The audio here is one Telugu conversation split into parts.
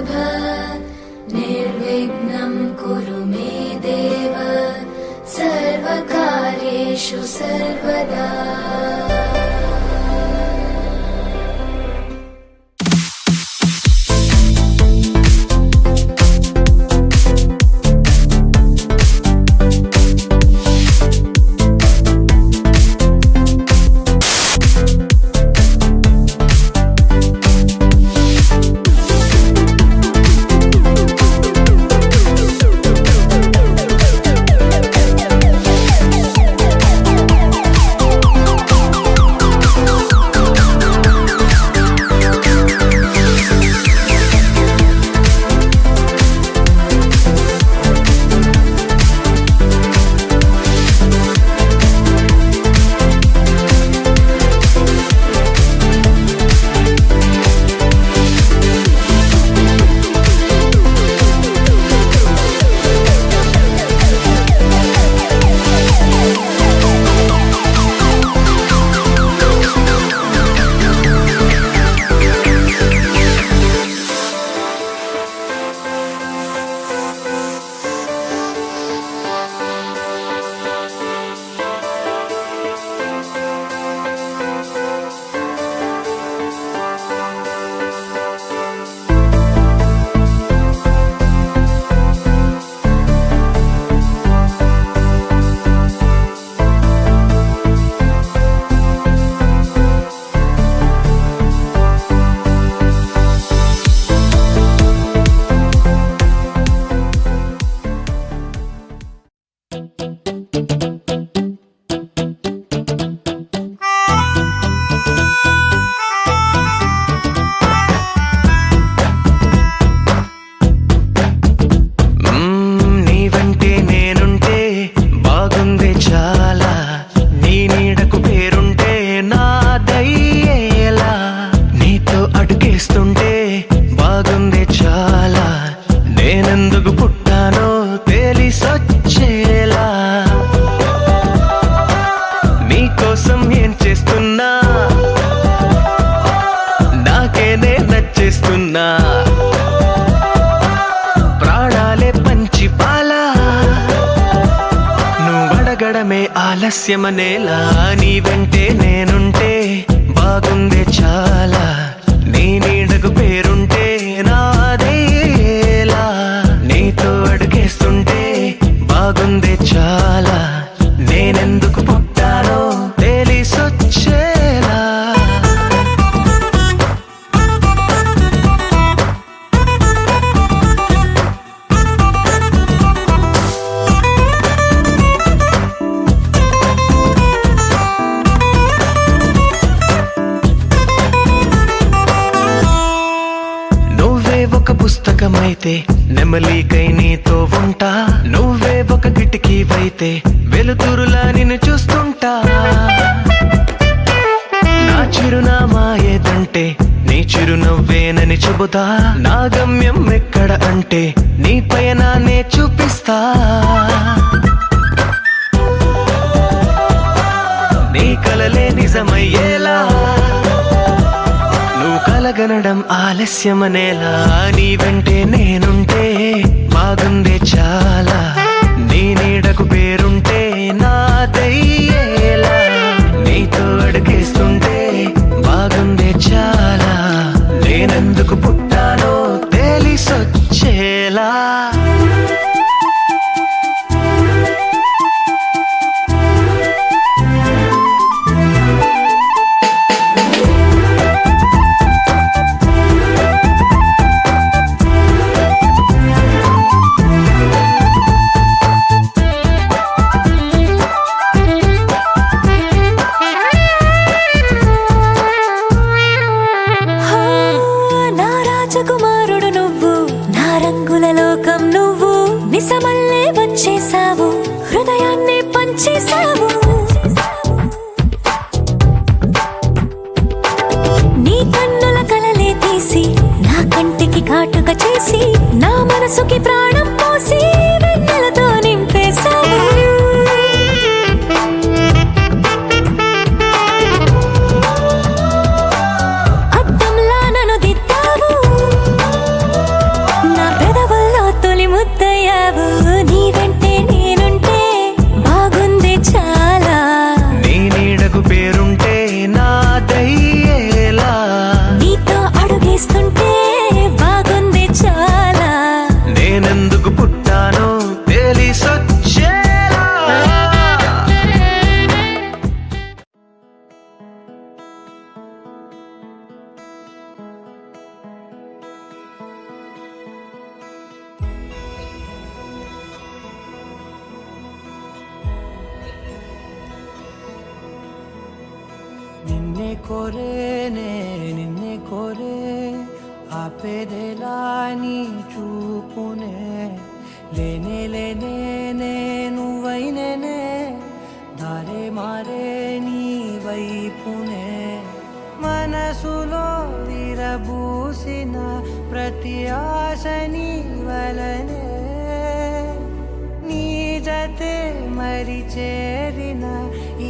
वल्लभ निर्विघ्नं कुरु मे देव सर्वकार्येषु सर्वदा। ప్రాణాలే పంచిపాలా నువ్వడగడమే ఆలస్యమనేలా నీ వెంటే నేనుంటే బాగుందే చాలా నీ నీడకు పేరుంటే నాదేలా నీతో అడుగేస్తుంటే బాగుందే చాలా నేనెందుకు పుట్టానో తెలిసొచ్చేలా ఒక పుస్తకమైతే నెమలికై నీతో ఉంటా నువ్వే ఒక కిటికీవైతే వెలుతురులా నిన్ను చూస్తుంటా నా చిరునామా ఏదంటే నీ చిరునవ్వేనని చెబుతా నా గమ్యం ఎక్కడ అంటే నీ పయనాన్నే చూపిస్తా నీ కలలే నిజమయ్యేలా నువ్వు కలగనడం ఆలస్యమనేలా నీ వెంటే నేనుంటే బాగుందే చాలా నీ నీడకు పేరుంటే నాదయ్యేలా నీతో అడుగేస్తుంటే బాగుందే చాలా నేనెందుకు పుట్టానో తెలిసొచ్చేలా కుమారుడు నువ్వు నా రంగుల లోకం నువ్వు నిజమల్లే వచ్చేసావు హృదయాన్ని పంచేసావు నీ కన్నుల కలలే తీసి నా కంటికి కాటుక చేసి నా మనసుకి ప్రాణం పోసి వెన్నెలతో నింపేసావు కోరేనే నిన్నే కోరే ఆపేదెలా నీ చూపునే లేనే లేనే నువ్వైనేనే దారే మారే నీ వైపునే మనసులో విరబూసిన ప్రతి ఆశ నీ వలనే నీ జతే మరి చేరిన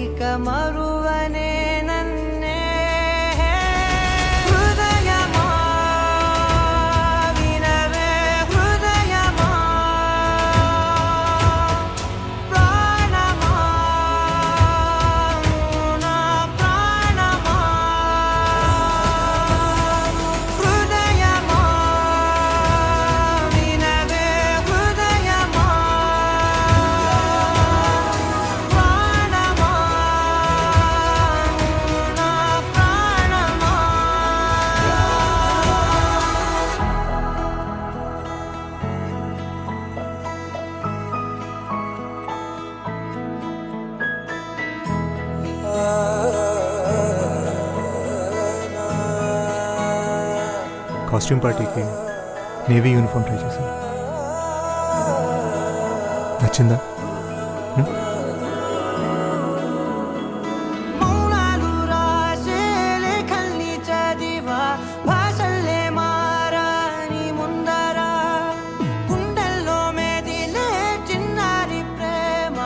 ఇక మరువనే నన్నే హృదయమా వినవే హృదయమా ప్రాణమా నా ప్రాణమా హృదయమా వినవే హృదయమా ప్రాణమా నా ప్రాణమా కాస్ట్యూమ్ పార్టీకి నేవీ యూనిఫామ్ ట్రై చేశాను. నచ్చిందా? మౌనాలు రాసే లేఖల్ని చదివా భాషల్లే మారాని ముందరా గుండెల్లో మెదిలే చిన్నారి ప్రేమ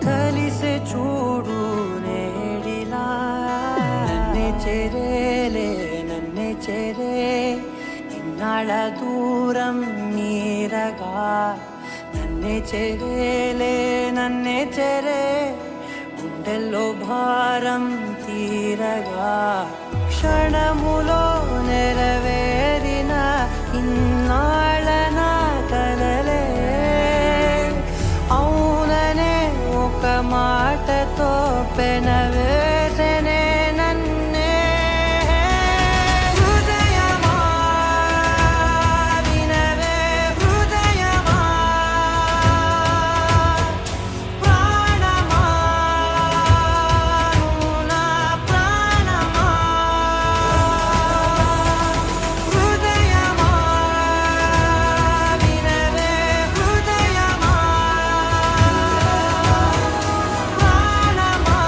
కలిసి చూడు నేడిలా నన్నే చేరేలే నన్నే చేరే ఇన్నాళ్ళ దూరం నీరగా నన్నే చేరేలే నన్నే చేరే గుండెల్లో భారం తీరగా క్షణములో నెరవేరిన ఇన్నాళ్ళ నా కలలే అవుననే ఒక మాటతో పెనవేసనే నన్నే హృదయమా వినవే హృదయమా ప్రాణమా నా ప్రాణమా హృదయమా వినవే హృదయమా ప్రాణమా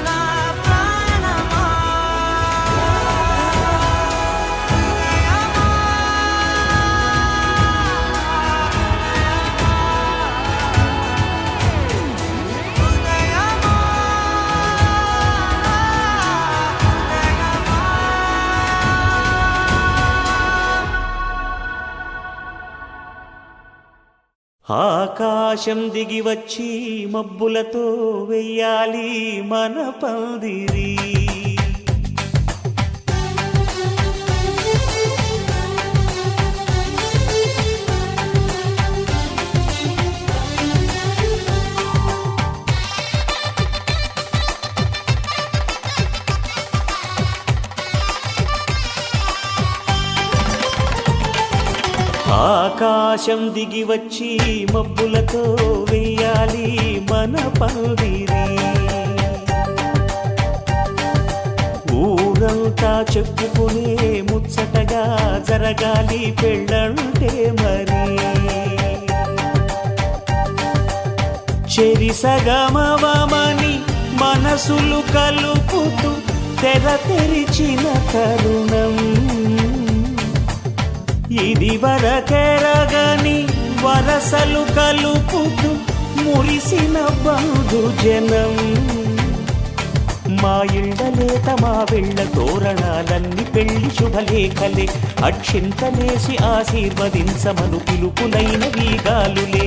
నా ప్రాణమా ఆకాశం దిగి వచ్చి మబ్బులతో వెయ్యాలి మన పందిరి. ఆకాశం దిగి వచ్చి మబ్బులతో వెయ్యాలి మన పందిరి. ఊరంతా చెప్పుకునే ముచ్చటగా జరగాలి పెళ్ళంటే మరి. చెరిసగమవమని మనసులు కలుపుతూ తెర తెరిచిన తరుణం ఇది వరకెరగని వరసలు కలుపుతూ మురిసిన బంధుజనం. మా ఇళ్ళలేత మా వెళ్ళ తోరణాలన్నీ పెళ్లి శుభలేఖలే అక్షింతలేసి ఆశీర్వదించమను పిలుపులైన వీగాలులే.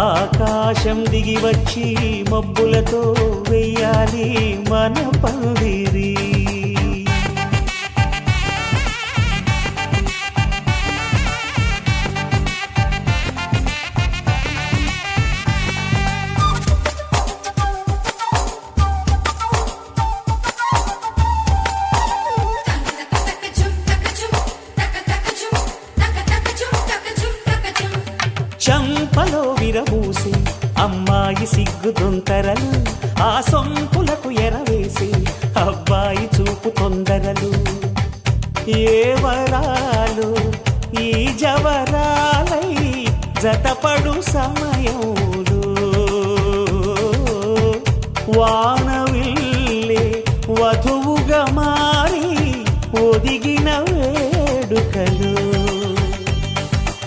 ఆకాశం దిగి వచ్చి మబ్బులతో వెయ్యాలి మన పందిరి. చంపలో విరబూసి అమ్మాయి సిగ్గు దొంతరలు ఆ సొంపులకు ఎరవేసి అబ్బాయి చూపు తొందరలు ఏ వరాలు ఈ జవరాలై జతపడు సమయంలో వానవిల్లే వధువుగా మారి ఒదిగిన వేడుకలు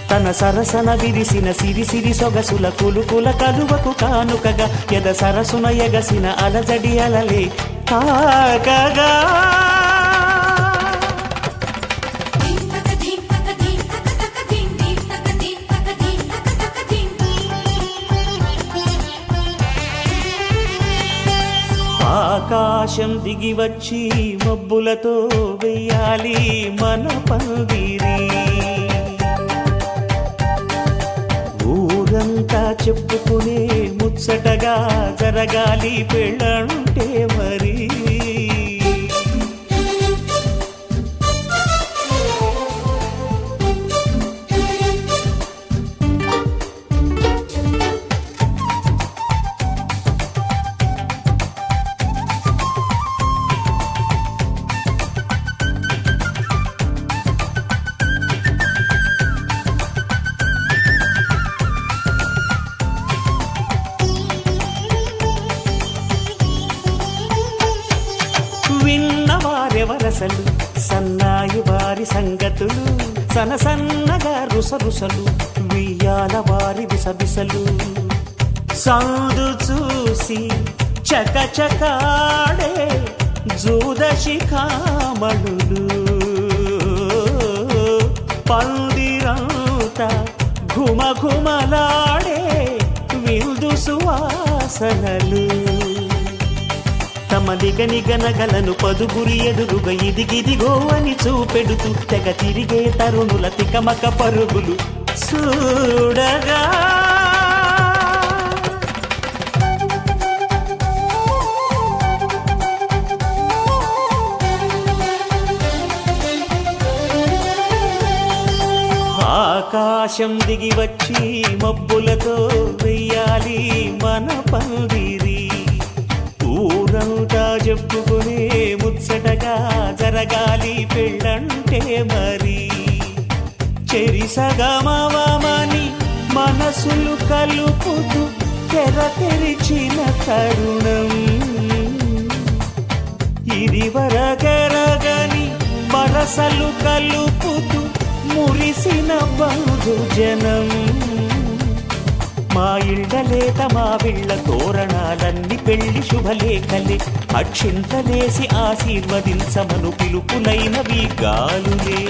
తన సరసన విరిసిన సిరి సొగసుల కులుకుల కలువకు కానుకగా ఎద సరసున ఎగసిన అలజడి అలలే తాకగా ఆకాశం దిగి వచ్చి మబ్బులతో వెయ్యాలి మన పందిరి ఊరంతా చెప్పుకునే ముచ్చటగా జరగాలి పెళ్ళంటే మరి విన్నవారెవరసలు సన్నాయి వారి సంగతులు సన్నగా రుసరుసలు వియ్యాల వారి బిసబిసలు సౌదు చూసి చకచకాడే జూదశిఖామణులు పందిరంతా ఘుమఘుమలాడే విందు సువాసనలు తమ నిగనగలను పదుగురి ఎదురుగా ఇదిగిదిగో అని చూపెడుతూ తెగ తిరిగే తరుణుల తికమక పరుగులు చూడగా ఆకాశం దిగి వచ్చి మబ్బులతో వెయ్యాలి మన పందిరి ఊరంతా చెప్పుకునే ముచ్చటగా జరగాలి పెళ్ళంటే మరి చెరిసగమవమని మనసులు కలుపుతూ తెరిచిన తరుణం ఇది వరకెరగని వరసలు కలుపుతూ మురిసిన బంధుజనం మా ఇళ్ళలేత మా విళ్ళ తోరణాలన్నీ పెళ్లి శుభలేఖలే అక్షింతలేసి ఆశీర్వదించమను పిలుపులైనవి గాలులే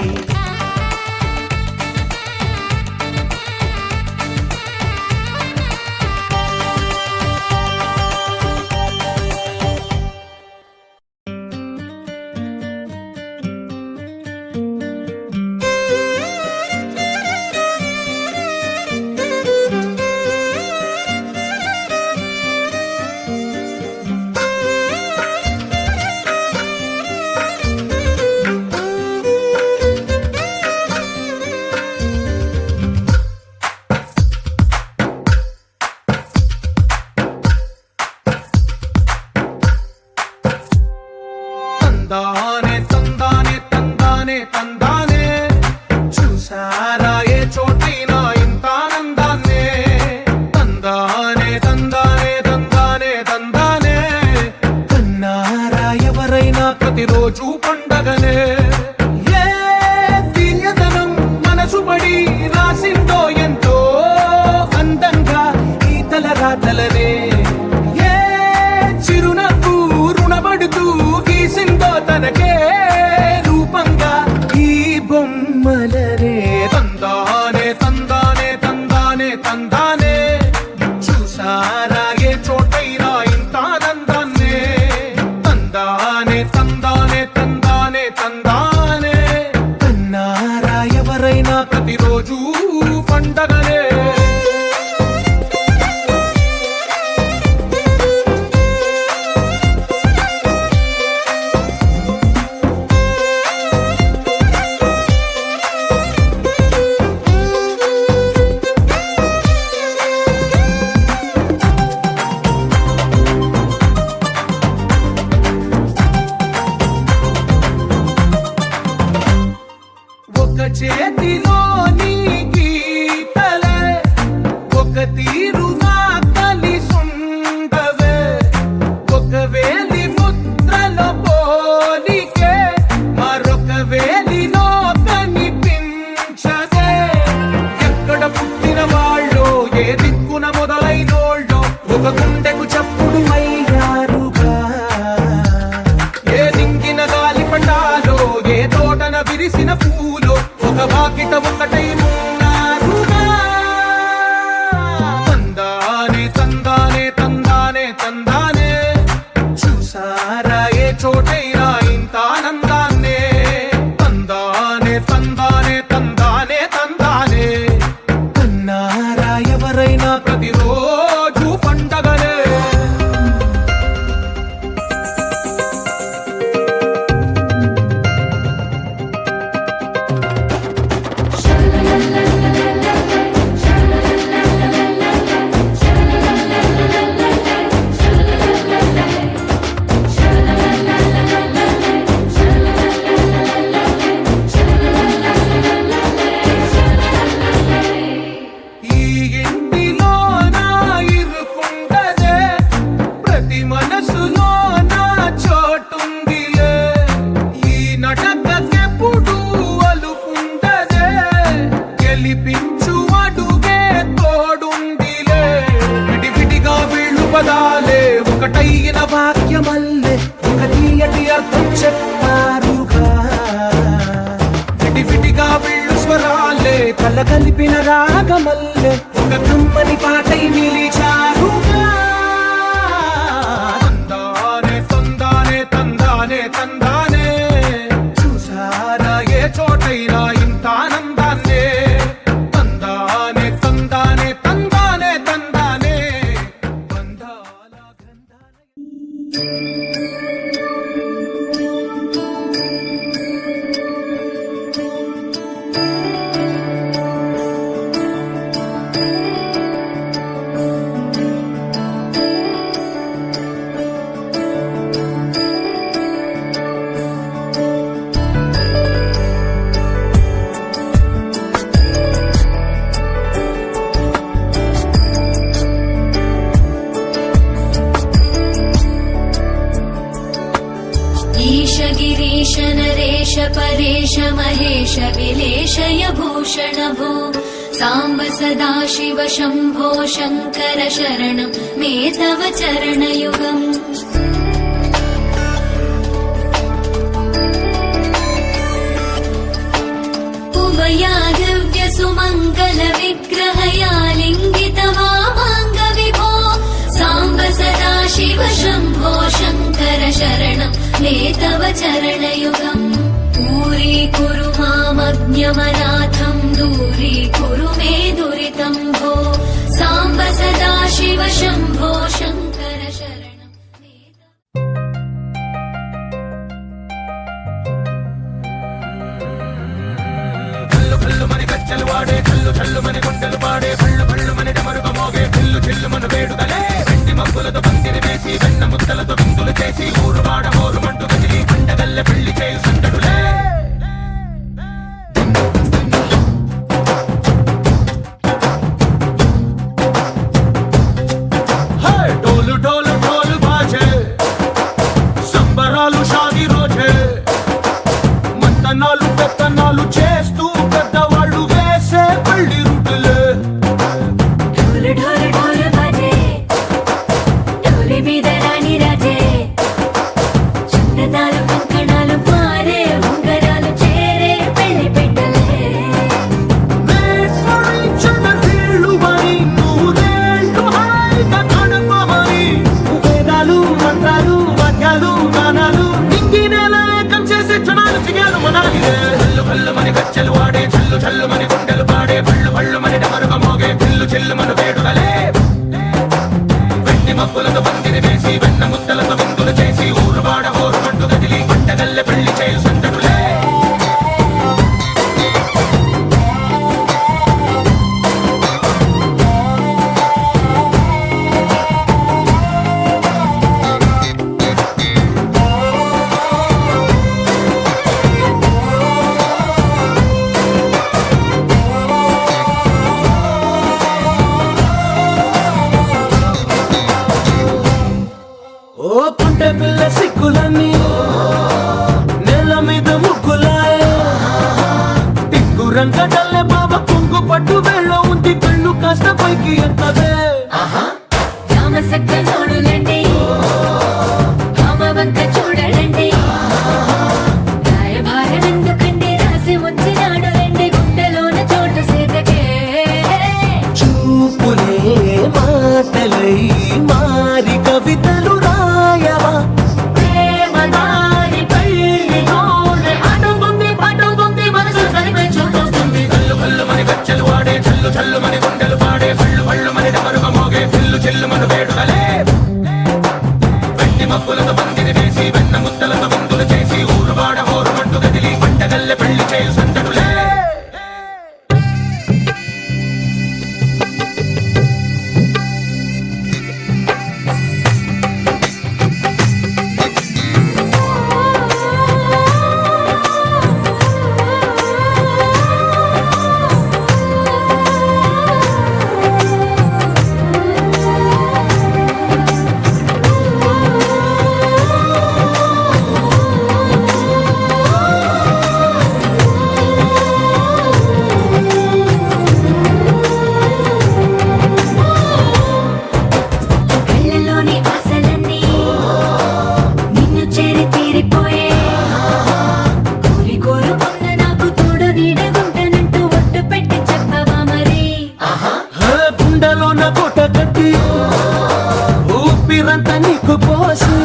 తందానే తందానే తందానే తందానే చూసారా ఏ చోటైనా ఇంత ఆనందాన్నే తందానే తందానే తందానే తందానే కన్నారా ఎవరైనా ప్రతిరోజు పండగనే ఏ తీయదనం మనసు పడి రాసిందో ఎంతో అందంగా ఈ తలరాతలనే ఏ చిరునవ్వు రుణపడుతూ గీసిందో తనకే రూపంగా ఈ బొమ్మలనే తందానే తందానే తందానే తందానే చూసారా ఏ చోటైనా ఇంత ఆనందాన్నే తందానే తందానే తందానే చోటైనా ఇంత ఆనందాన్నే తందానే తందానే తందానే తందానే కన్నారా ఎవరైనా ప్రతిరోజు పండగలే ఈ ఇంటిలోన ఇరుకుండదే ప్రతి మనసులోన చోటుందిలే ఈ నటకెప్పుడు అలుకుండదే గెలిపించు అడుగే తోడుందిలే విడివిడిగా వీళ్ళు పదాలే ఒకటైన వాక్యమల్లే ఒక తీయటి అర్థం చెప్పారుగా విడివిడిగా వీళ్ళు స్వరాలే కలగలిపిన రాగమల్లే ఒక కమ్మని పాటై నిలిచారుగా తందానే తందానే తందానే తందానే చూసారా ఏ చోటైనా ఇంత ఆనందాన్నే తందానే తందానే తందానే తందానే బంధాల గ్రంథాలయ ईश गिरीश नरेश परेश महेश विलेशय भूषण भो साम्ब सदा शिव शम्भो शङ्कर शरणं मे तव चरणयुगम् उमया दिव्य सुमङ्गल विग्रहया लिङ्गित वामाङ्ग विभो साम्ब सदा शिव शम्भो शङ्कर शरणं मे तव चरणयुगम् दूरीकुरु मामज्ञमनाथं दूरीकुरु मे दुरितं भो साम्ब सदा शिव शम्भो शङ्कर शरणं मे तव కల్లు కల్లు మని గజ్జలు వాడే కల్లు చల్లు మని గుండెలు పాడే కళ్ళు కళ్ళు మని డమరుగ మోగే పిల్లు చిల్లు మన వేడుదలే వెండి మబ్బులతో పందిరి వేసి వెన్న ముద్దలతో విందులు చేసి ఊరు వాడ మోరు మంటు కదిలి పండగల్లె పెళ్లి చేయు సందడులే హే! డోలు డోలు డోలు బాజే సంబరాలు షాది రోజే మంతనాలు పెత్తనాలు చేస్తూ పెద్దవాళ్ళు వేసే పెళ్లి రుటులే ढोल ढोल ढोल बाजे ढोली మీద రాణి రాజే చందనాలు కంకణాలు మారే ఉంగరాలు చేరే పెళ్లి పెట్టలే వేసవించిన తీళ్ళుమని నూరేళ్ళు హాయిగా గడపమని వేదాలు మంత్రాలు వాద్యాలు గానాలు నింగి నేల ఏకం చేసే క్షణాలు చిగాలు మనాలి కల్లు కల్లు మని గజ్జలు వాడే చల్లు చల్లు మని గుండెలు పాడే పళ్ళు పళ్ళు మని డమరుగ మోగే పిల్లు చిల్లు మన వేడుదలే వెండి మబ్బులతో పందిరి వేసి వెన్న ముద్దలతో విందులు చేసి ఊరు వాడ ఊరు మంటు కదిలి పంటగల్లె పెళ్లి చేయు సందడులే ఓ పుంటె పిల్ల సిక్కులన్నీ నేల మీద ముగ్గులాయ టింగు రంగడల్లే బాబా కుంగు పట్టు వేళ్ళ ఉంది కళ్ళు కాస్త పైకి ఎత్తదే రామ సక్క నోడులండి రామ వంక చూడడండి రాయభారం ఎందుకండి రాసి ఉంచినాడు రండి గుండెలోన చోటు సేదకే చూపులే మాటలై మారి కవితలు రాయవా ప్రేమదా మబ్బులతో పందిరి వేసి వెన్న ముద్దలతో విందులు చేసి ఊరువాడ హోరుమంటూ కదిలి పంటగల్లె పెళ్లి చేయు సందడులే కళ్ళలోని ఆశలన్నీ నిన్ను చేరి తీరిపోయే కోరి కోరుకున్న నాకు తోడు నీడగుంటానంటూ ఒట్టు పెట్టి చెప్పవా మరి గుండెలోన కోట కట్టి ఊపిరంతా నీకు పోసి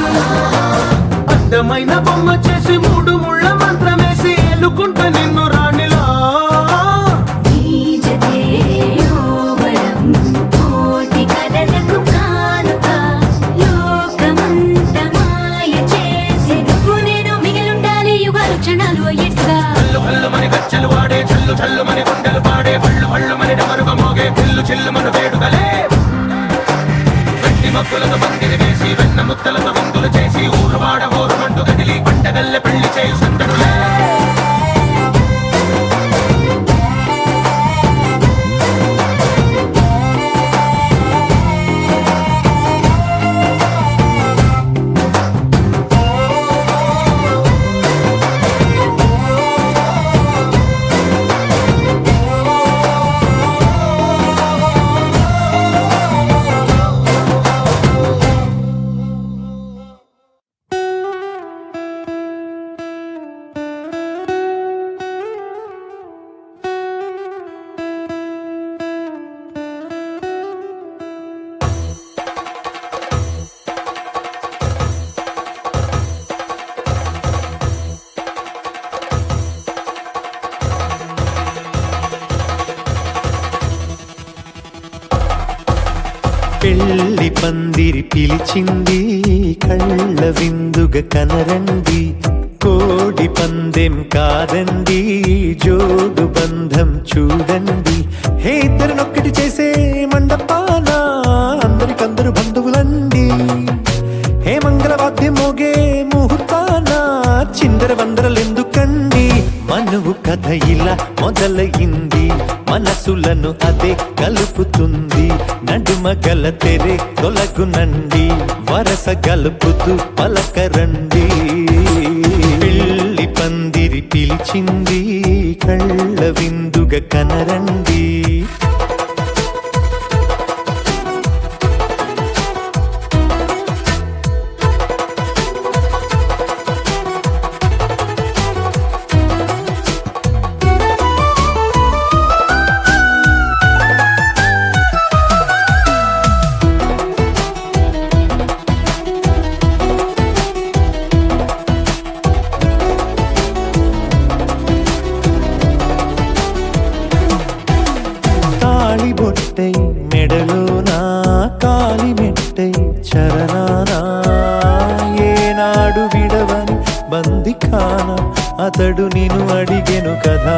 అడ్డమైన బొమ్మ చేసి మూడు ముళ్ళ మంత్రమేసి ఎలుకుంటా నిన్ను రాణిలా ఈ జతే యోవరం కోటి కలలకు కానుక లోకమంత మాయ చేసి నువ్వు నేను మిగిలుండాలి యుగాలు క్షణాలు ఎట్లా హల్లు హల్లు మని గచ్చలు వాడే చల్లు చల్లు మని గుండెలు పాడే పళ్ళు పళ్ళు మని డమరుగ మోగే పిల్లు చిల్లు మన వేడుకలే వెండి మబ్బులతో పందిరి వేసి వెన్న ముద్దలతో విందులు చేసి ఊరువాడ హోరుమంటూ కదిలి పంటగల్లె పెళ్లి చేయు సందడులే పెళ్లి పందిరి పిలిచింది కళ్ళ విందుగ కనరండి కోడి పందెం కాదండి జోడు బంధం చూడండి హే ఇద్దరినొక్కటి చేసే మండపాన అందరికందరు బంధువులండి హే మంగళవాద్యం మోగే ముహూర్తాన చిందర వందరలెందుకండి మనువు కథ ఇలా మొదలయింది మనసులను అదే కలుపుతుంది నడుమ గల తెరే తొలగునండి వరస గలుపుతూ పలకరండి పెళ్లి పందిరి పిలిచింది కళ్ళ విందుగ కనరండి బొట్టై మెడలోనా కాలి మెట్టై చరణానా ఏనాడు విడవని బందిఖాన అతడు నిన్ను అడిగెను కదా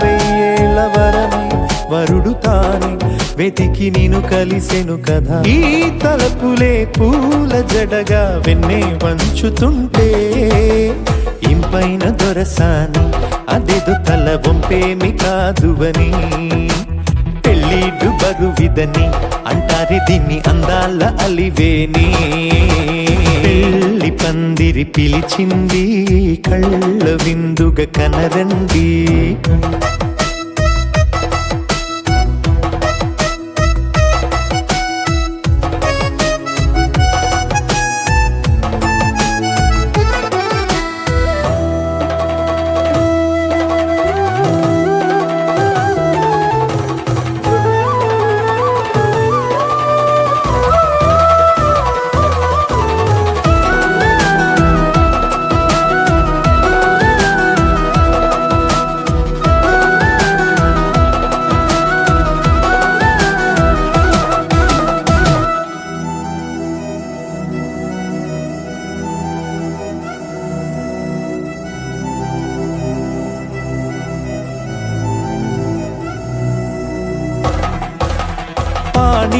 వెయ్యేళ్ళ వరమై వరుడు తానే వెతికి నిన్ను కలిసెను కదా ఈ తలపులే పూల జడగా వెన్నే వంచుతుంటే ఇంపైన దొరసాని అదేదో తల వంపేమి కాదువని పెళ్ళిడు బరువిదని అంటారే దీన్ని అందాల అలివేని పెళ్లి పందిరి పిలిచింది కళ్ళ విందుగ కనరండి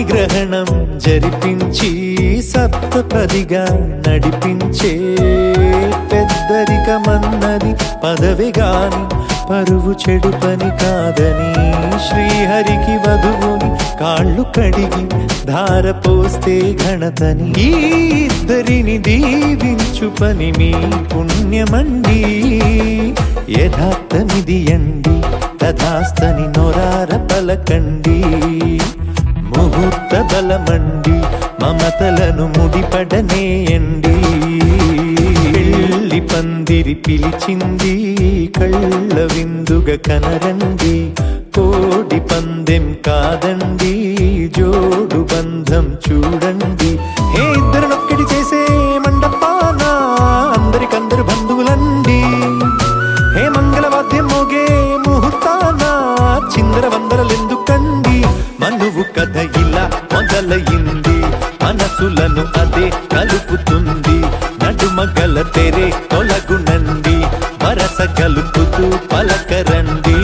పాణిగ్రహణం జరిపించి సప్తపదిగా నడిపించే పెద్దరికమన్నది పదవి గాని పరువు చెడు పని కాదని శ్రీహరికి వధువుని కాళ్ళు కడిగి ధార పోస్తే ఘనతని ఈ ఇద్దరిని దీవించు పని మీ పుణ్యమండి యథార్థమిది అండి తథాస్తని నొరార పలకండి ముహూర్త బలమండి మమతలను ముడిపడనేయండి పెళ్లి పందిరి పిలిచింది కళ్ళ విందుగా కనరండి కోడి పందెం కాదండి జోడు బంధం చూడండి హే ఇద్దరినొక్కటి చేసే మండపాన అందరికందరు బంధువులండి హే మంగళవాద్యం మోగే ముహూర్తాన చిందర వందరలెందుకండి మనువు కథ ఇలా మొదలయింది మనసులను అదే కలుపుతుంది నడుమగల తెరే తొలగునండి వరస కలుపుతూ పలకరండి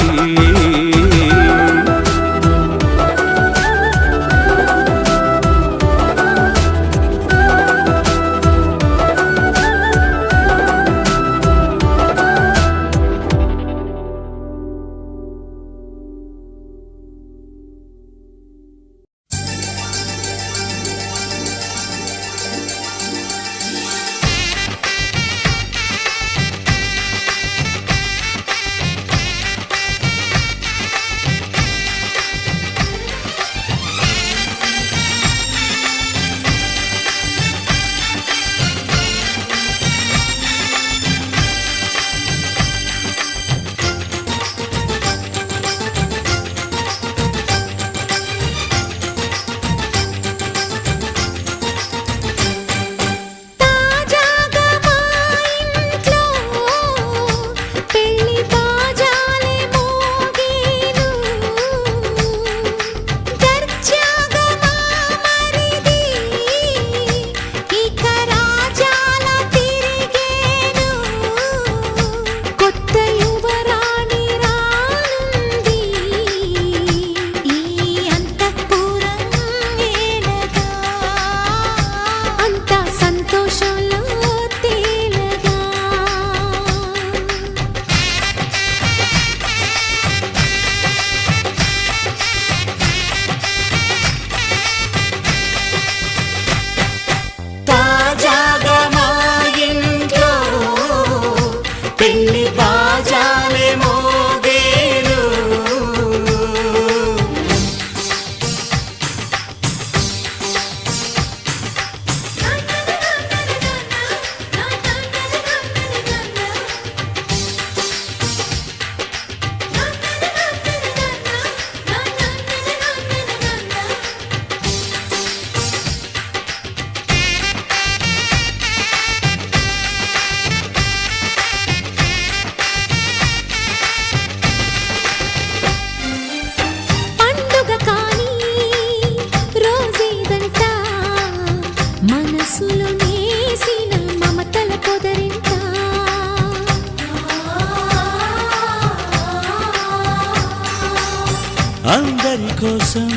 అందరి కోసం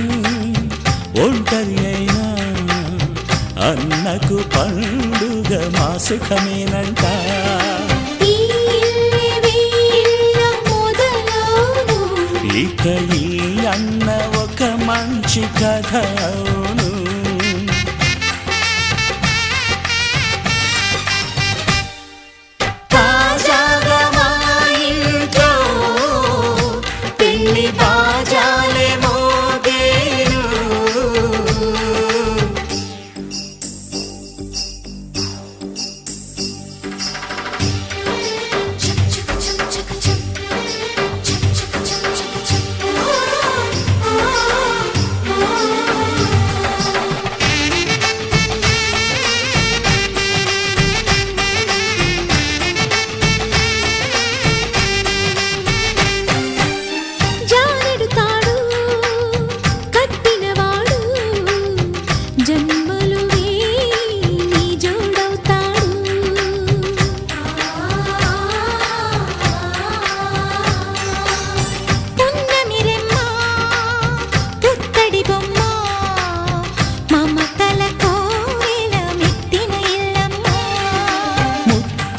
ఒంటరి అయినా అన్నకు పండుగ మా సుఖమేనంట. ఇక ఈ అన్న ఒక మంచి కథ అవును. తాజాగా మా ఇంట్లో పెళ్లి బాజాలే మోగేను.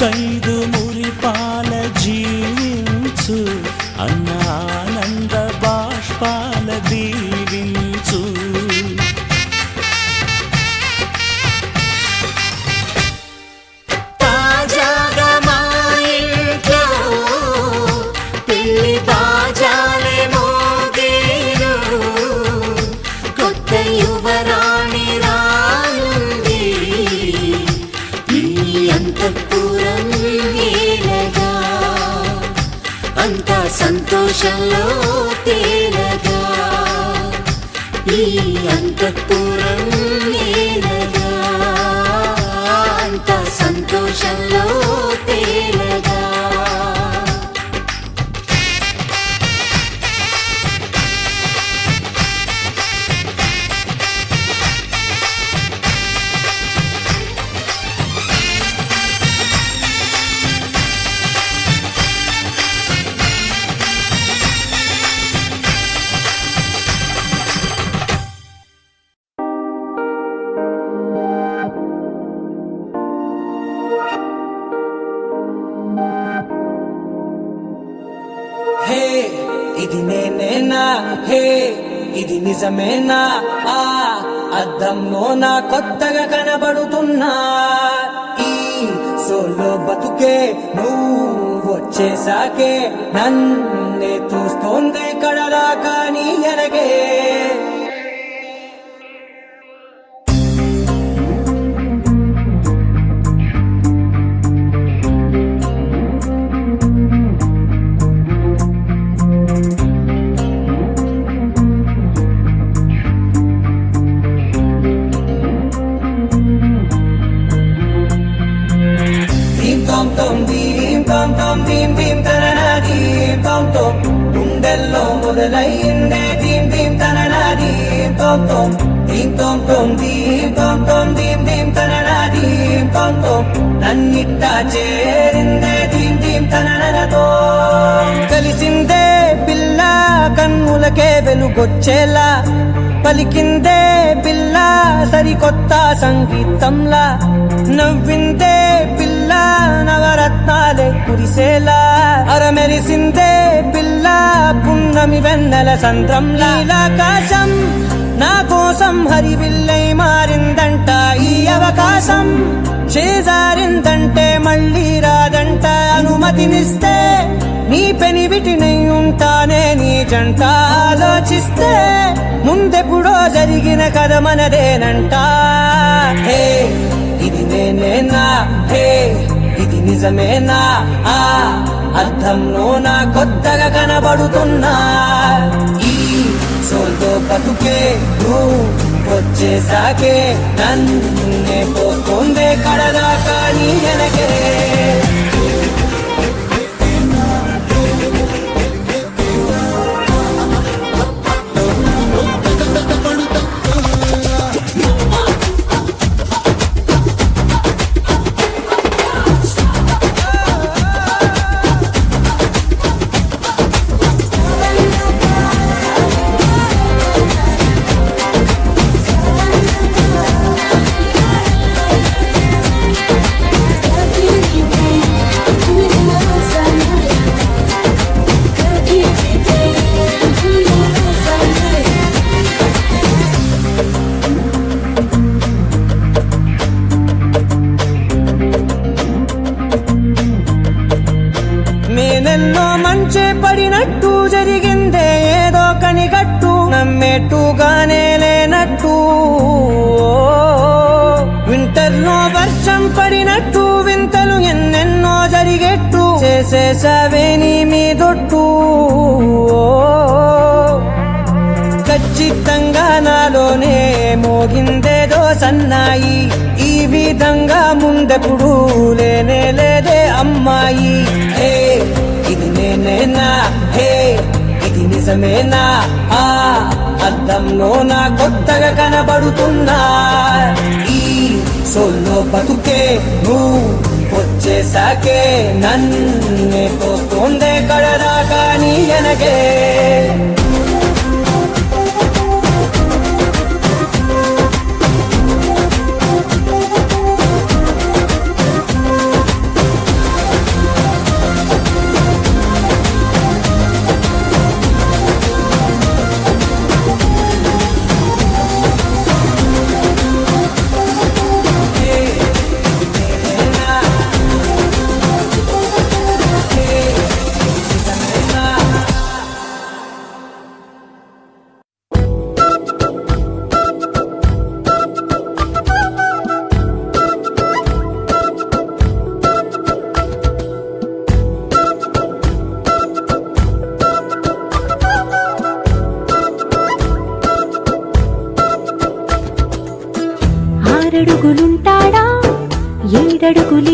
ఖైదు మురిపాల జీవించు అన్న ఆనంద బాష్పాల దీవించు తాజాగా మా ఇంట్లో పెళ్లి బాజాలే మోగేను కొత్త యువరాణి రానుంది ఈ అంతఃపురం ఏలగా అంతా సంతోషంలో తేలగా ఈ అంతఃపురం ఏలగా అంతా సంతోషంలో తేలగా హే ఇది నేనేనా హే ఇది నిజమేనా ఆ అద్దంలో నా కొత్తగా కనబడుతున్నా ఈ సోలో బతుకే నువ్వు వచ్చేసాకే నన్నే చూస్తోంది కడదాకా నీ ఎనగే గుండెల్లో మొదలయ్యిందే దీం దీం తననా దీం తోం తోం దీం తోం తోం దీం తోం తోం దీం దీం తననా దీం తోం తోం నన్నిట్టా చేరిందే దీం దీం తననతో కలిసిందే పిల్ల కన్నులకే వెలుగొచ్చేలా పలికిందే పిల్ల సరికొత్త సంగీతంలా నవ్విందే పిల్ల నవరత్నాలే కురిసేలా అరమెరిసిందే పిల్ల పున్నమి వెన్నెల సంద్రంలా ఆకాశం నా కోసం హరివిల్లై మారిందంట ఈ అవకాశం చేజారిందంటే మళ్ళీ రాదంట అనుమతినిస్తే నీ పెనివిటినై ఉంటానే నీ జంట ఆలోచిస్తే ముందెప్పుడో జరిగిన కథ మనదేనంట హే ఇది నేనేనా హే ఇది నిజమేనా ఆ అర్థంలో నా కొత్తగా కనబడుతున్నా ఈ సోల్తో బతుకే నువ్వు వచ్చేసాకే నన్నే పోతుందే కడదాకా నీ వెనకే నేనెన్నో మంచే పడినట్టు జరిగిందే ఏదో కనిగట్టు నమ్మేట్టుగానే లేనట్టు వింటర్లో వర్షం పడినట్టు వింతలు ఎన్నెన్నో జరిగేట్టు చేసేసావే నీ మీదొట్టు ఖచ్చితంగా నాలోనే మోగిందేదో సన్నాయి ఈ విధంగా ముందెప్పుడు లేనే లేదే అమ్మాయి హే ఇది నేనేనా హే ఇది నిజమేనా ఆ అద్దంలో నా కొత్తగా కనబడుతున్నా ఈ సోల్లో బతుకే నువ్వు వచ్చేసాకే నన్నే తోస్తోందే కడదాకా నీ వెనకే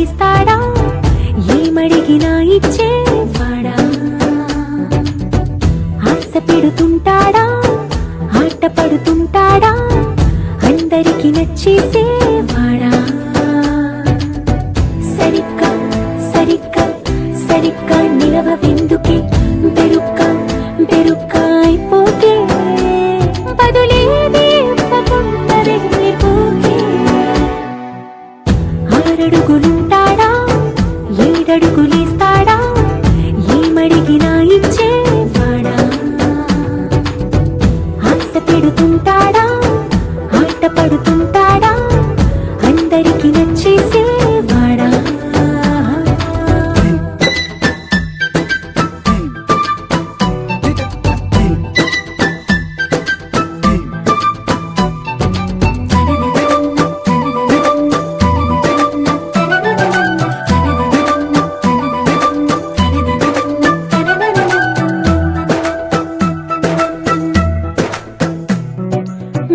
తీస్తాడా ఏమడిగినా ఇచ్చేవాడా ఆశ పెడుతుంటాడా ఆట పడుతుంటాడా అందరికి నచ్చేసేవాడా సరిగ్గా సరిగ్గా సరిగ్గా నిలవెందుకే బెరుక్క బెరుక్క అయిపోతే బదులేది ఇవ్వకుండా వెళ్ళిపోతే ఆరడుగులుంటాడా ఏడడుగులేస్తాడా ఏమడిగినా ఇచ్చేవాడా ఆశ పెడుతుంటాడా ఆట పడుతుంటాడా అందరికి నచ్చేసేవాడా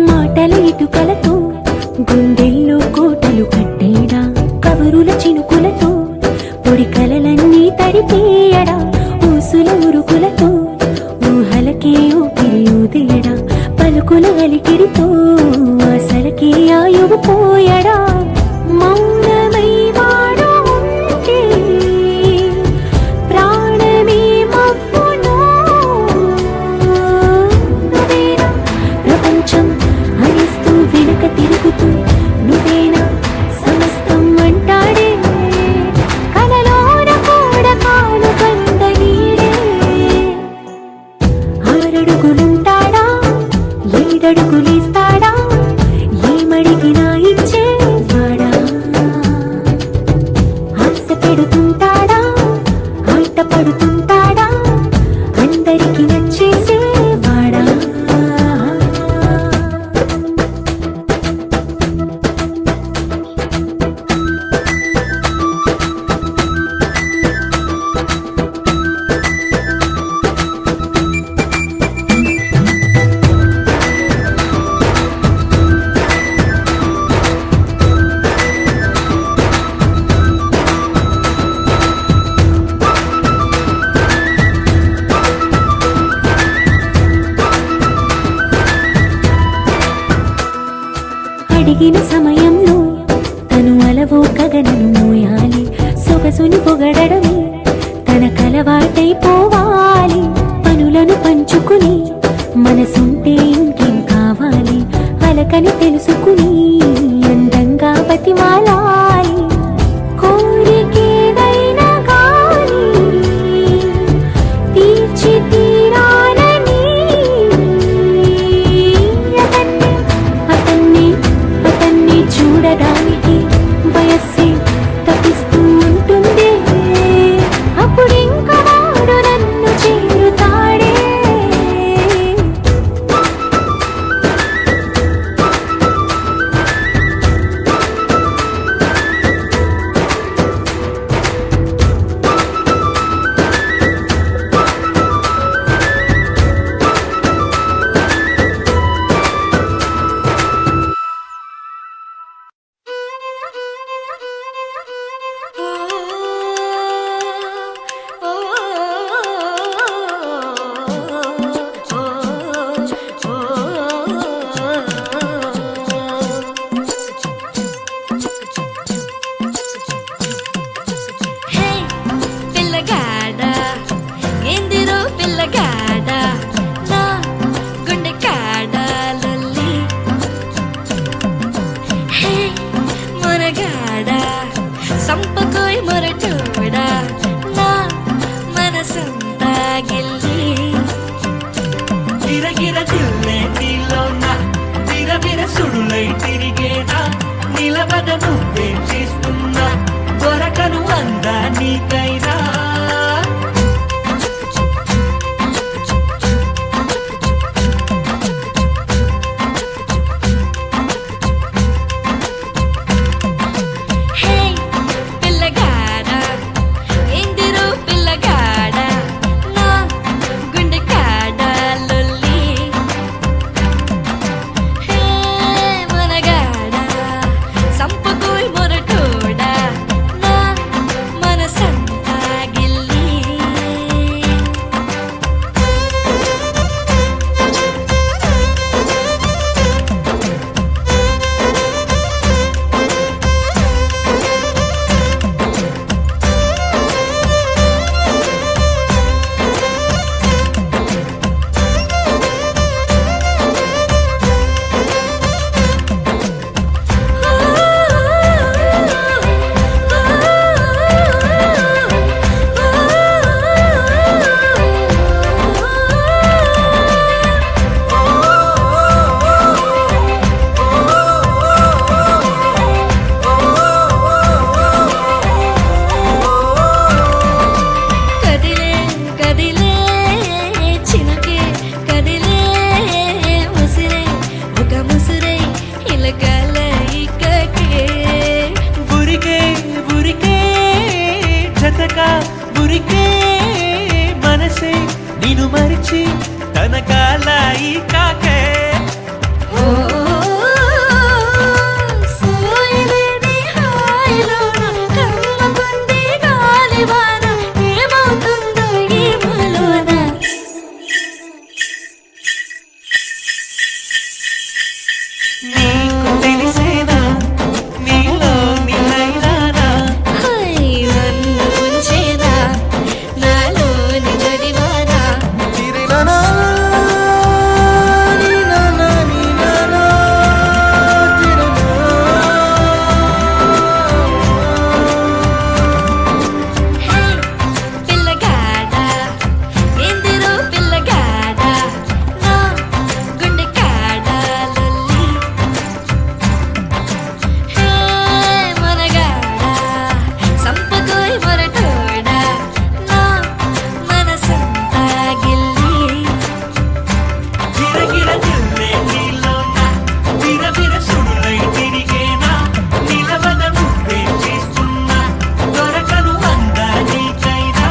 మాటల ఇటుకలతో గుండెల్లో కోటలు కట్టేడా కబురుల చినుకులతో పొడి కలలన్నీ తడిపేయడా ఊసుల ఉరుకులతో ఊహలకే ఊపిరి ఊదేయడా పలుకుల అలికిడితో ఆశలకే ఆయువు పోయడా మౌనమై వాడు ఉంటే ప్రాణమే మవ్వునో నువ్వేనా ప్రపంచం అరిస్తూ వెనుక తిరుగుతూ నువ్వేనా సమస్తం అంటాడే కలలోన కూడా కాను కంద నీడే ఆరడుగులుంటాడా ఏడడుగులేస్తాడా ఏమడిగినా ఇచ్చేవాడా ఆశ పెడుతుంటాడా ఆట పడుతుంటాడా అందరికి నచ్చేసేవాడా అడిగిన సమయంలో తను అలవో గగనను మోయాలి సొగసుని పొగడమే తనకలవాటైపోవాలి పనులను పంచుకుని మనసుంటే ఇంకేం కావాలి అలకని తెలుసుకుని అందంగా బతిమాలాలి కోరికేదైనా గాని తీర్చి తీరాలని అతన్ని చూడడానికి వయస్సే తప్పిస్తూ ఉంటుంది దొరికే మనసే నిన్ను మరిచి తన కాలాయి కాకే సోయలేని హాయిలోన కమ్మగుంది గాలివాన ఏమవుతుందో ఏమోలోన నీకు తెలిసేనా నీలో నిలైనానా హై నన్ను ఉంచేదా నాలోని జడివానా హే పిల్లగాడ ఎందిరో పిల్లగాడ నా గుండె కాడ లొల్లి హే మనగాడ సంపకోయ్ మొరటోడ నా మనసంతా గిల్లి గిరగిర జిల్లే నీలోన విరవిర సుడులై తిరిగేనా నిలవద నువ్వే చేస్తున్నా దొరకను అందా నీకైనా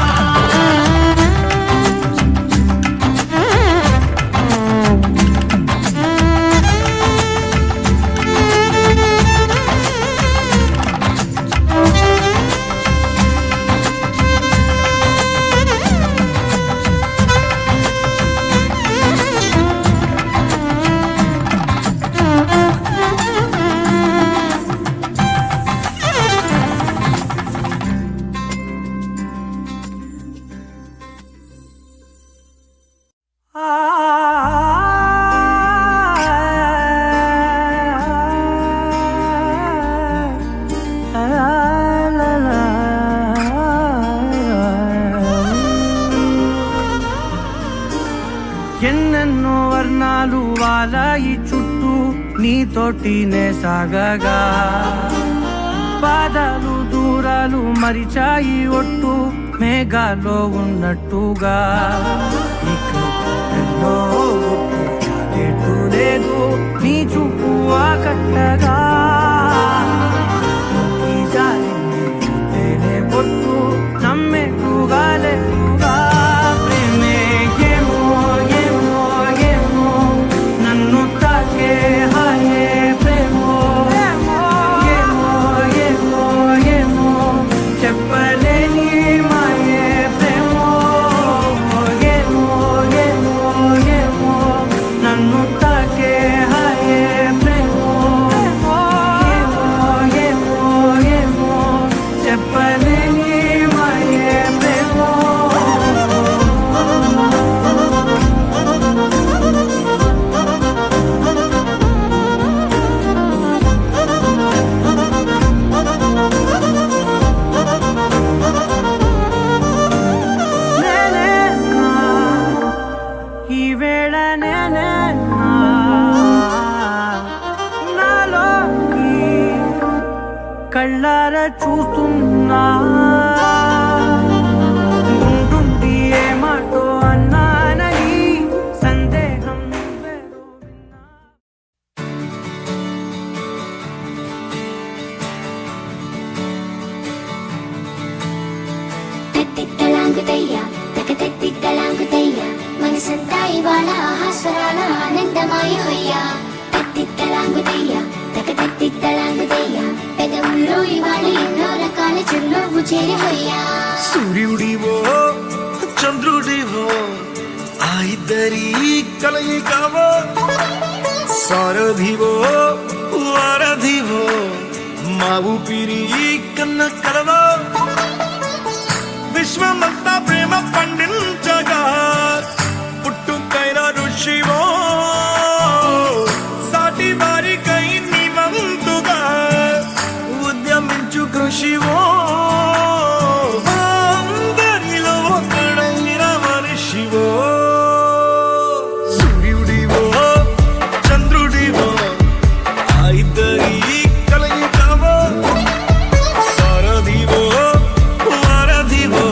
ఎన్నెన్నో వర్ణాలు వాలాయి చుట్టూ నీతోటినే సాగగా పాదాలు దూరాలు మరిచాయి ఒట్టు మేఘాలో ఉన్నట్టుగా ఇక ఎన్నో ఒట్టు లేదు నీ చూపు ఆకట్టగా ఈ జాలిని చూస్తేనే పొట్టు నమ్మేట్టుగా లేదుగా ప్రేమే ఏమో ఏమో ఏమో నన్ను తాకే హాయే ప్రేమో ఏమో ఏమో ఏమో చెప్పలేని మాయే ప్రేమో ఏమో ఏమో ఏమో నన్ను తాకే హాయే ప్రేమో ఏమో ఏమో ఏమో చెప్పలేని మాయే ప్రేమో నేనే నా ఈ వేళ నేనే నా నాలోకి కళ్ళార చూస్తున్నా ఉండుండి ఏ మాటో అన్నానని సందేహం నువ్వేదో విన్నా. తెత్తిత్తలాంగుతయ్య తెగతెత్తిత్తలాంగుతయ్య మనసంతా ఇవాళ ఆహాస్వరాల ఆనందమాయ హొయ్య తెత్తిత్తలాంగుతయ్య తెగతెత్తిత్తలాంగుతయ్య పెదవుల్లో ఇవాళ ఎన్నో రకాల చిరునవ్వు చేరి హొయ్య సూర్యుడివో చంద్రుడివో ఆ ఇద్దరి కలయికవో సారథివో వారధివో మా ఊపిరి కన్న కలవో విశ్వమంతా ప్రేమ పండించగా పుట్టుకైన ఋషివో సాటి వారికై నివంతుగా ఉద్యమించు కృషివో అందరిలో ఒకడైన మనిషివో సూర్యుడివో చంద్రుడివో ఆ ఇద్దరి కలయికవో సారథివో వారధివో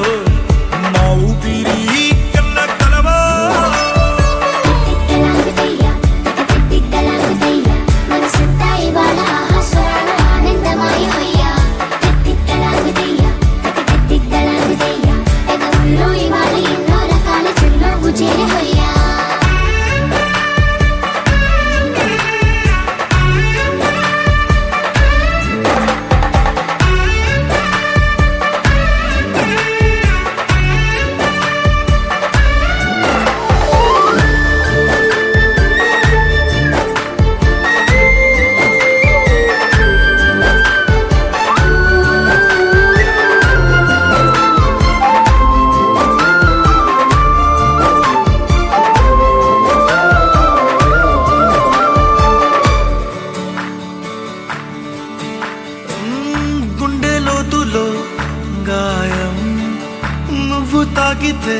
తాకితే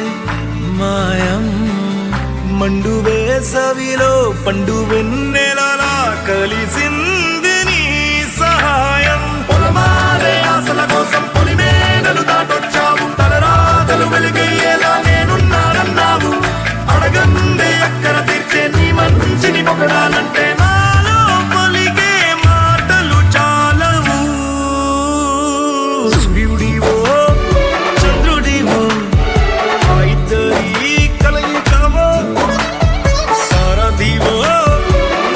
మాయం మండు వేసవిలో పండు వెన్నెలలా కలిసింది నీ సహాయం పొలమారే ఆశల కోసం పొలిమేనలు దాటొచ్చావు తలరాతలు వెలుగయ్యేలా నేనున్నానన్నావు అడగందే అక్కర తీర్చే నీ మంచిని పొగడాలంటే నాలో పలికే మాటలు చాలవు సూర్యుడివో చంద్రుడివో ఆ ఇద్దరి కలయికవో సారథివో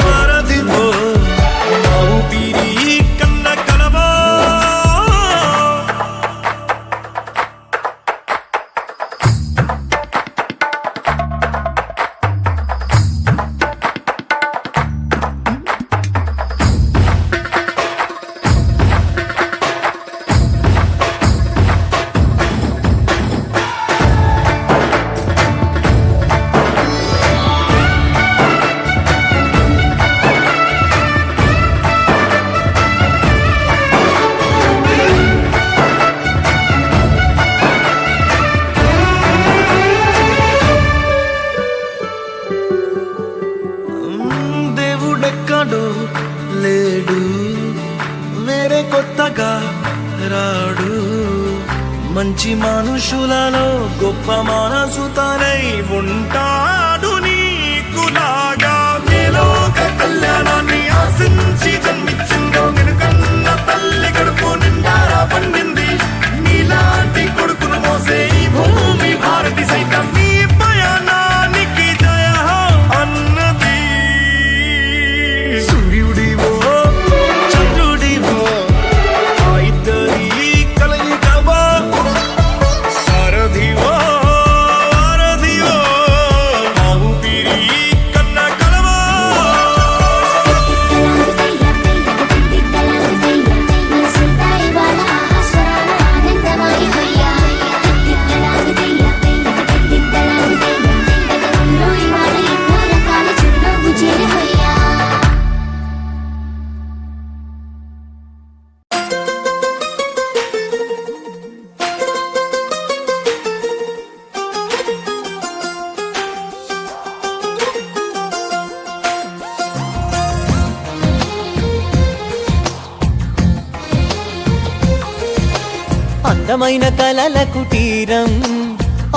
వారధివో నా ఊపిరి కన్న కలవో దేవుడెక్కడో లేడు వేరే కొత్తగా రాడు మంచి మనుషులలో గొప్ప మనసు తనై ఉంటాడు నీకులాగా నేలోక కళ్యాణాన్ని ఆశించి జన్మించిందో వెనుకన్న తల్లి కడుపు నిండారా పండింది నీలాంటి కొడుకును మోసే ఈ భూమి భారతి సైతం నీ పయనానికి జయ అన్నది సూర్యుడివో చంద్రుడివో ఆ ఇద్దరి కలయికవో సారథివో వారధివో నా ఊపిరి కన్న కలవో మనసంతా ఇవాళ ఆస్వరాల ఆనందమాయి హొయ్యా గగనంలో ఇవాళ ఎన్నో రకాల చిరునవ్వు చేరి హొయ్యా అందమైన కలల కుటీరం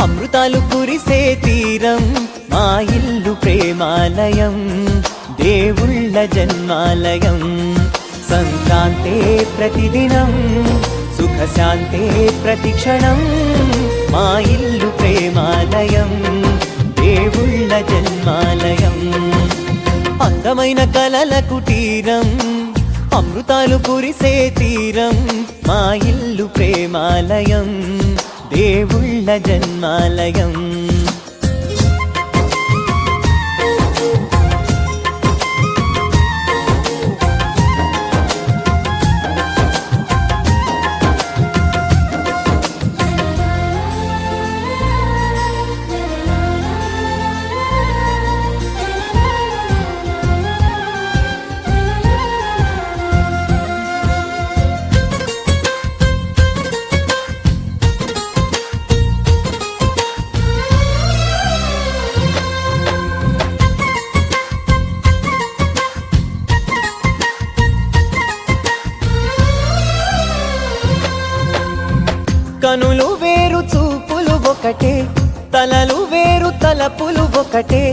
అమృతాలు కురిసే తీరం మా ఇల్లు ప్రేమాలయం దేవుళ్ళ జన్మాలయం సంక్రాంతే ప్రతిదినం సుఖశాంతే ప్రతిక్షణం మా ఇల్లు ప్రేమాలయం దేవుళ్ళ జన్మాలయం అందమైన కలల కుటీరం అమృతాలు కురిసే తీరం మా ఇల్లు ప్రేమాలయం దేవుళ్ళ జన్మాలయం కనులు వేరు చూపులు ఒకటే తలలు వేరు తలపులు ఒకటే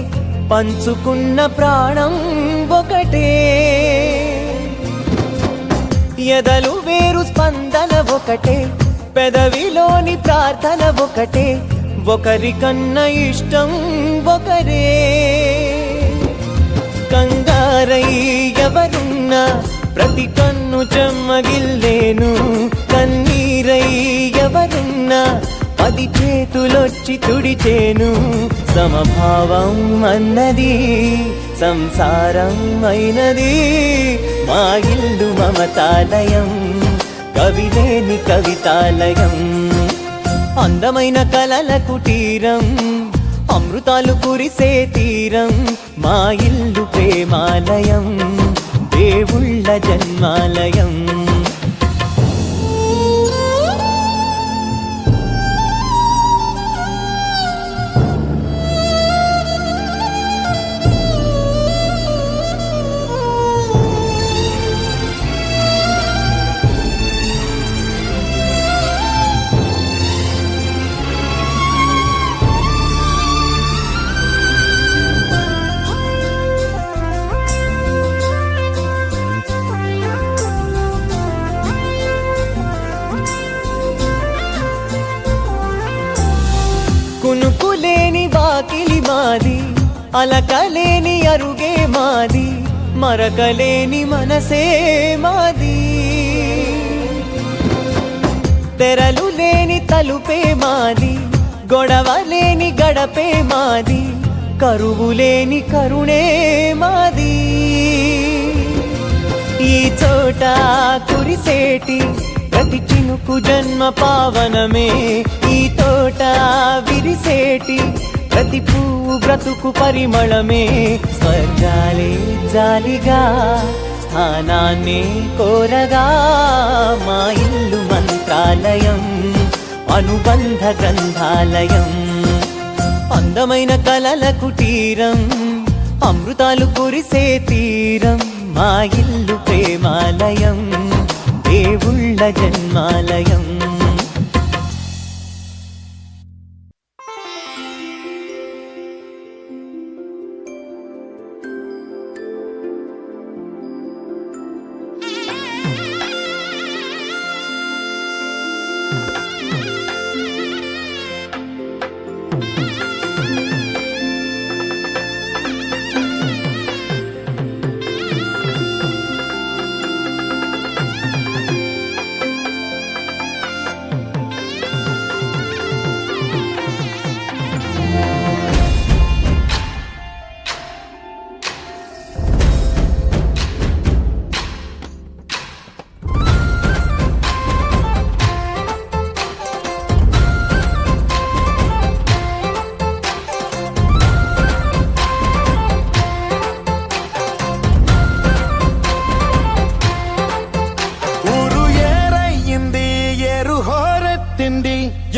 పంచుకున్న ప్రాణం ఒకటే ఎదలు వేరు స్పందన ఒకటే పెదవిలోని ప్రార్థన ఒకటే ఒకరికన్నా ఇష్టం ఒకరే కంగారై ఎవరున్నా ప్రతి కన్ను చెమ్మగిల్లేను కన్నీరై ఎవరున్నా 10 చేతులొచ్చి తుడిచేను సమభావం అన్నది సంసారం అయినది మా ఇల్లు మమతాలయం కవిలేని కవితాలయం అందమైన కలల కుటీరం అమృతాలు కురిసే తీరం మా ఇల్లు ప్రేమాలయం దేవుళ్ళ జన్మాలయం అలకలేని అరుగే మాది, మరకలేని మనసే మాది. తెరలు లేని తలుపే మాది, గొడవ లేని గడపే మాది, కరువు లేని కరుణే మాది. ఈ చోట కురిసేటి ప్రతి చినుకు జన్మ పావనమే, ఈ తోట విరిసేటి ప్రతి పువ్వు బ్రతుకు పరిమళమే. స్వర్గాలే జాలిగా స్థానాన్ని కోరగా, మా ఇల్లు మంత్రాలయం, అనుబంధ గ్రంథాలయం. అందమైన కలల కుటీరం, అమృతాలు కురిసే తీరం. మా ఇల్లు ప్రేమాలయం, దేవుళ్ళ జన్మాలయం.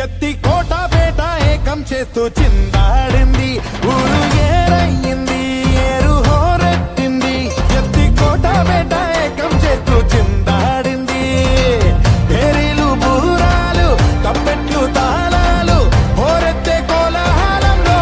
ఎత్తి కోట బేట ఏకం చేస్తూ చిందాడింది. ఊరు ఏరయ్యింది, ఏరు హోరెత్తింది. ఎత్తి కోట బేట ఏకం చేస్తూ చిందాడింది. పేరీలు బూరాలు కప్పెట్లు తాళాలు హోరెత్తే కోలాహలంలో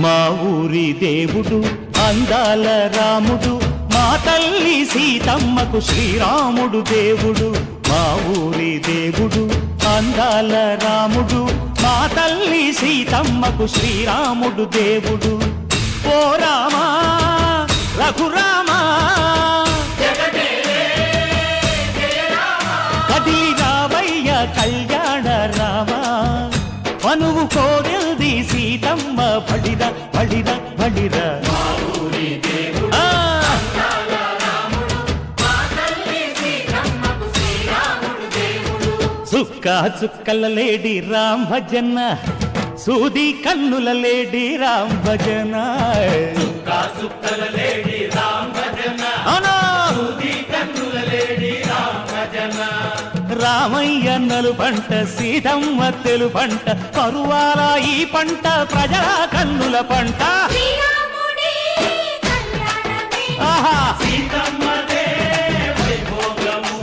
మా ఊరి దేవుడు అందాల రాముడు, మా తల్లి సీతమ్మకు శ్రీరాముడు దేవుడు. మా ఊరి దేవుడు అందాల రాముడు, మా తల్లి సీతమ్మకు శ్రీరాముడు దేవుడు. ఓ రామా రఘురామా కదిలి రావయ్య కళ్యాణ రామా, మనువు కోరింది సీతమ్మ బడిర బడిర బడిర. చుక్క చుక్కల లేడి రామ్ భజన, సూది కన్నుల లేడి రామ్ భజన. చుక్కల లేడి రామ్ భజన, సూది కన్నుల లేడి రామ్ భజన. రామయ్య నలు పంట, సీతమ్మ తెలు పంట, పరువాల ఈ పంట ప్రజల కన్నుల పంట. ఆహా సీతమ్మదే వైభోగము,